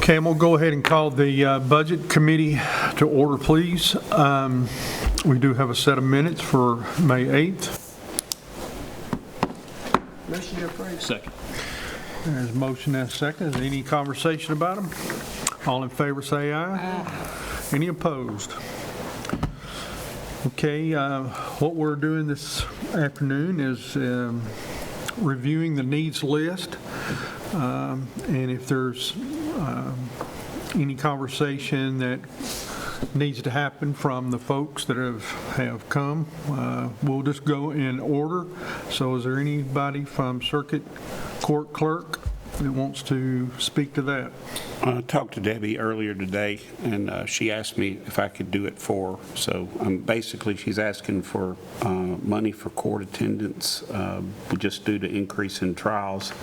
Okay, I'm going to go ahead and call the Budget Committee to order, please. We do have a set of minutes for May 8th. Motion to approve. Second. There's a motion and a second. Is there any conversation about them? All in favor say aye. Any opposed? Okay, what we're doing this afternoon is reviewing the needs list. And if there's any conversation that needs to happen from the folks that have come, we'll just go in order. So is there anybody from Circuit Court Clerk that wants to speak to that? I talked to Debbie earlier today, and she asked me if I could do it for her. So basically, she's asking for money for court attendance, just due to increase in trials,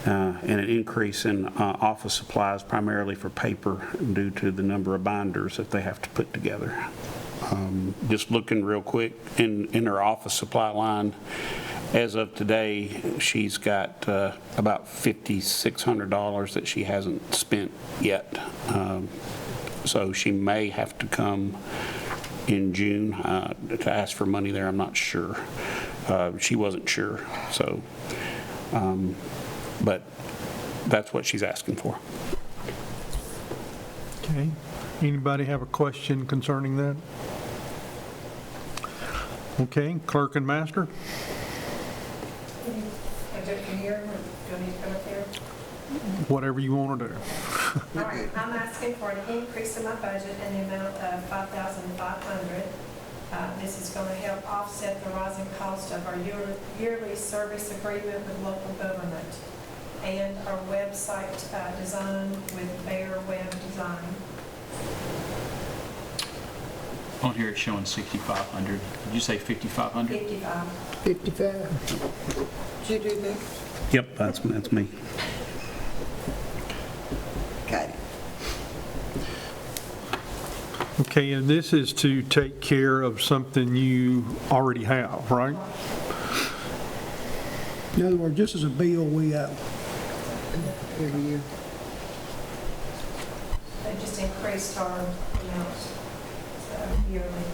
and an increase in office supplies, primarily for paper, due to the number of binders that they have to put together. Just looking real quick, in her office supply line, as of today, she's got about $5,600 that she hasn't spent yet. So she may have to come in June to ask for money there. I'm not sure. She wasn't sure. So, but that's what she's asking for. Okay. Anybody have a question concerning that? Okay, Clerk and Master? Can you hear him, or do I need to come up there? Whatever you want to do. All right, I'm asking for an increase in my budget in the amount of $5,500. This is going to help offset the rising cost of our yearly service agreement with local government and our website design with Bear Web Design. On here it's showing 6,500. Did you say 5,500? 55. 55. Did you do that? Yep, that's me. Got it. Okay, and this is to take care of something you already have, right? In other words, this is a bill we owe. Every year. They just increased our amounts yearly.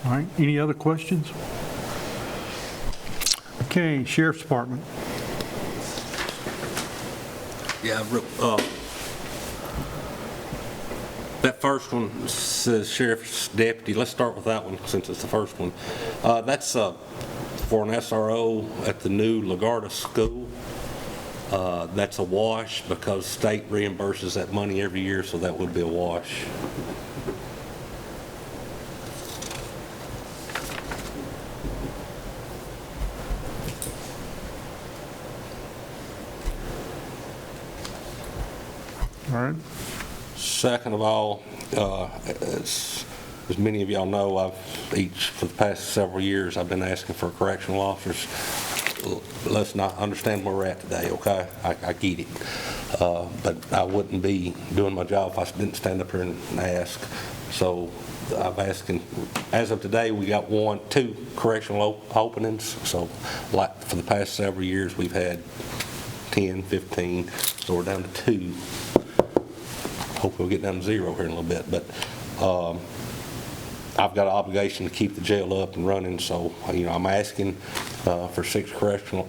All right, any other questions? Okay, Sheriff's Department. Yeah, that first one says Sheriff's Deputy. Let's start with that one since it's the first one. That's for an SRO at the new LaGuardia School. That's a wash because state reimburses that money every year, so that would be a wash. All right, Second of all, as many of y'all know, for the past several years, I've been asking for correctional officers. Let's not understand where we're at today, okay? I get it. But I wouldn't be doing my job if I didn't stand up here and ask. So I've asked, as of today, we got two correctional openings. So like for the past several years, we've had 10, 15, so we're down to 2. Hopefully we'll get down to 0 here in a little bit, but I've got an obligation to keep the jail up and running, so I'm asking for 6 correctional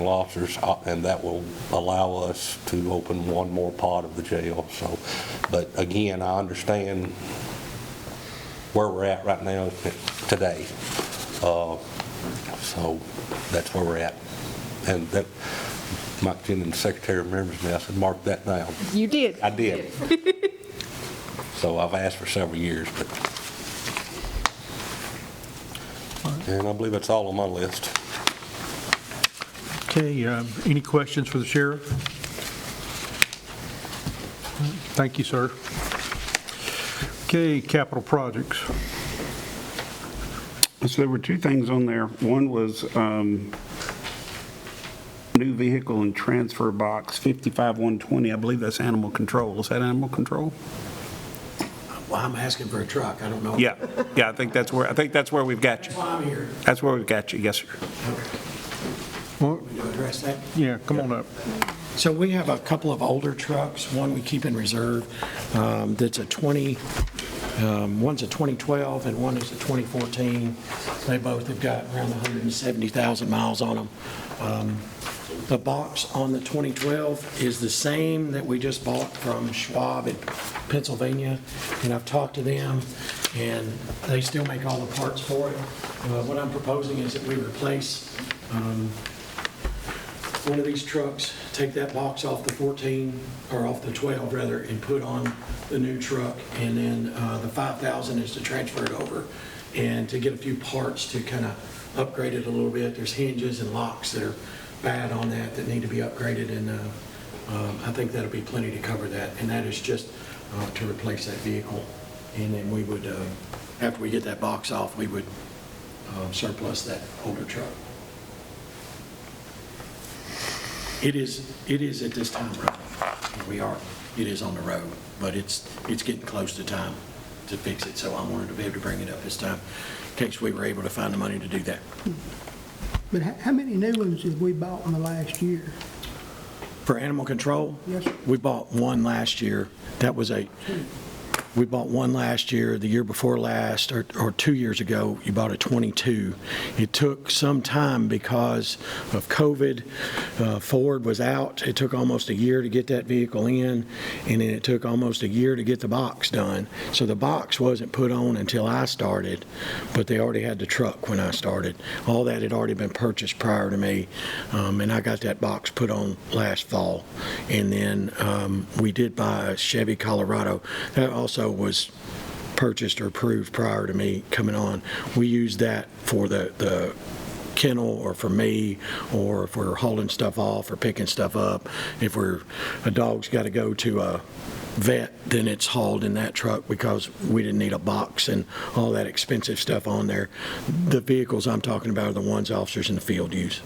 officers, and that will allow us to open one more part of the jail. So, but again, I understand where we're at right now today, so that's where we're at, and that. Mike Jennings, the secretary, remembers me. I said, mark that down. You did. I did. So I've asked for several years, and I believe that's all on my list. okay, any questions for the sheriff? Thank you, sir. Okay, capital projects. So there were 2 things on there. One was new vehicle and transfer box, 55-120. I believe that's animal control. Is that animal control? Well, I'm asking for a truck. I don't know. Yeah, I think that's where we've got you. That's why I'm here. That's where we've got you. Yes, sir. Well, To address that. yeah, come on up. So we have a couple of older trucks, one we keep in reserve, that's a 20, one's a 2012 and one is a 2014. They both have got around 170,000 miles on them. The box on the 2012 is the same that we just bought from Schwab in Pennsylvania, and I've talked to them, and they still make all the parts for it. What I'm proposing is that we replace one of these trucks, take that box off the 14, or off the 12 rather, and put on the new truck, and then the 5,000 is to transfer it over and to get a few parts to kind of upgrade it a little bit. There's hinges and locks that are bad on that need to be upgraded, and I think that'll be plenty to cover that, and that is just to replace that vehicle. And then we would, after we get that box off, we would surplus that older truck. It is at this time, right? It is on the road, but it's getting close to time to fix it, so I wanted to be able to bring it up this time in case we were able to find the money to do that. But how many new ones have we bought in the last year? For animal control? Yes, sir. We bought one last year. We bought one last year. The year before last, or 2 years ago, you bought a 22. It took some time because of COVID. Ford was out. It took almost a year to get that vehicle in, and then it took almost a year to get the box done. So the box wasn't put on until I started, but they already had the truck when I started. All that had already been purchased prior to me, and I got that box put on last fall. And then we did buy a Chevy Colorado. That also was purchased or approved prior to me coming on. We use that for the kennel, or for me, or if we're hauling stuff off or picking stuff up. If a dog's got to go to a vet, then it's hauled in that truck because we didn't need a box and all that expensive stuff on there. The vehicles I'm talking about are the ones officers in the field use.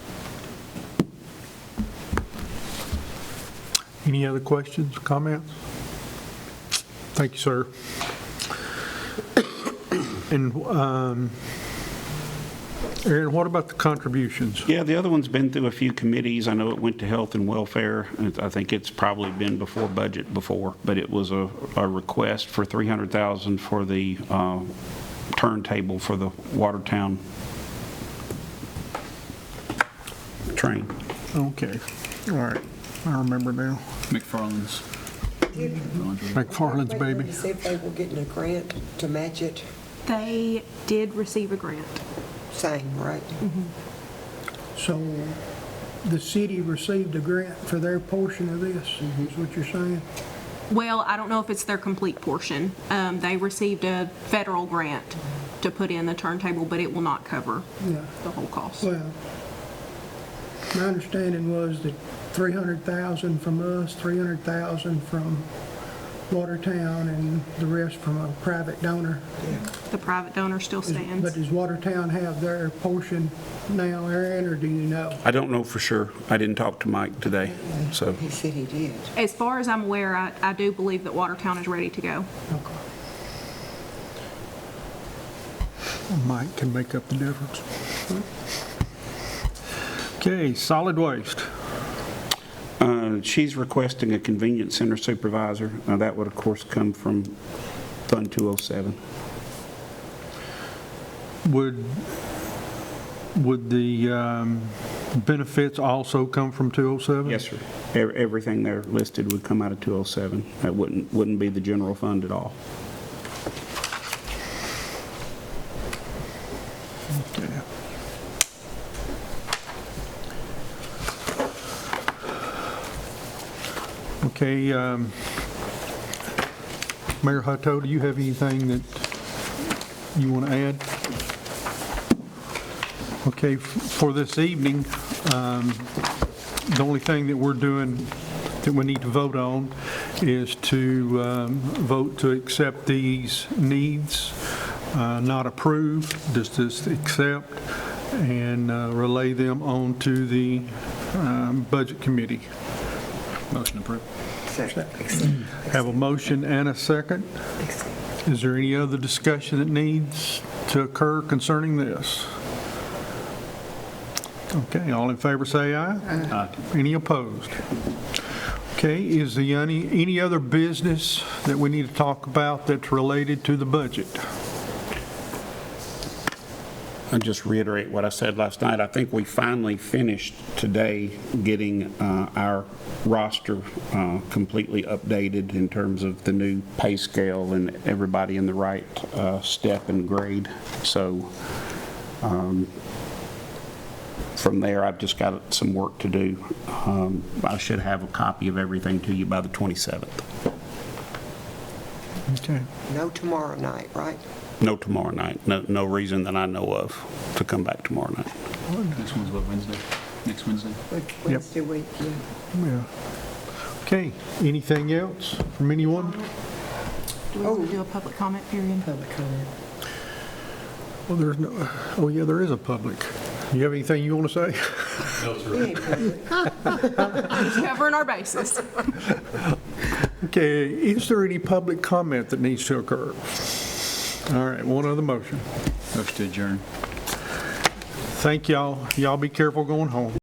Any other questions, comments? Thank you, sir. And Aaron, what about the contributions? Yeah, the other one's been through a few committees. I know it went to Health and Welfare. I think it's probably been before budget before, but it was a request for $300,000 for the turntable for the Watertown train. Okay, all right, I remember now. McFarland's. McFarland's baby. See if they were getting a grant to match it. They did receive a grant. Same, right? So the city received a grant for their portion of this, is what you're saying? Well, I don't know if it's their complete portion. They received a federal grant to put in the turntable, but it will not cover Yeah. the whole cost. Well, my understanding was that 300,000 from us, 300,000 from Watertown, and the rest from a private donor. The private donor still stands. But does Watertown have their portion now, Aaron, or do you know? I don't know for sure. I didn't talk to Mike today, so. He said he did. As far as I'm aware, I do believe that Watertown is ready to go. Okay. Mike can make up the difference. Okay, solid waste. She's requesting a convenience center supervisor. Now, that would, of course, come from Fund 207. Would the benefits also come from 207? Yes, sir. Everything there listed would come out of 207. That wouldn't be the general fund at all. Okay. Okay, Mayor Hutto, do you have anything that you want to add? Okay, for this evening, the only thing that we're doing that we need to vote on is to vote to accept these needs, not approve, just accept, and relay them on to the Budget Committee. Motion approved. Have a motion and a second. Is there any other discussion that needs to occur concerning this? Okay, all in favor say aye. Aye. Any opposed? Okay, is there any other business that we need to talk about that's related to the budget? I'll just reiterate what I said last night. I think we finally finished today getting our roster completely updated in terms of the new pay scale and everybody in the right step and grade. So from there, I've just got some work to do. I should have a copy of everything to you by the 27th. Okay. No tomorrow night, right? No tomorrow night. No reason that I know of to come back tomorrow night. Next one's what, Wednesday? Next Wednesday? Wednesday week, yeah. Yeah. Okay, anything else from anyone? Do we want to do a public comment period? Public comment. Well, there's no, oh yeah, there is a public. You have anything you want to say? He ain't public. Just covering our bases. Okay, is there any public comment that needs to occur? All right, one other motion. Motion to adjourn. Thank y'all. Y'all be careful going home.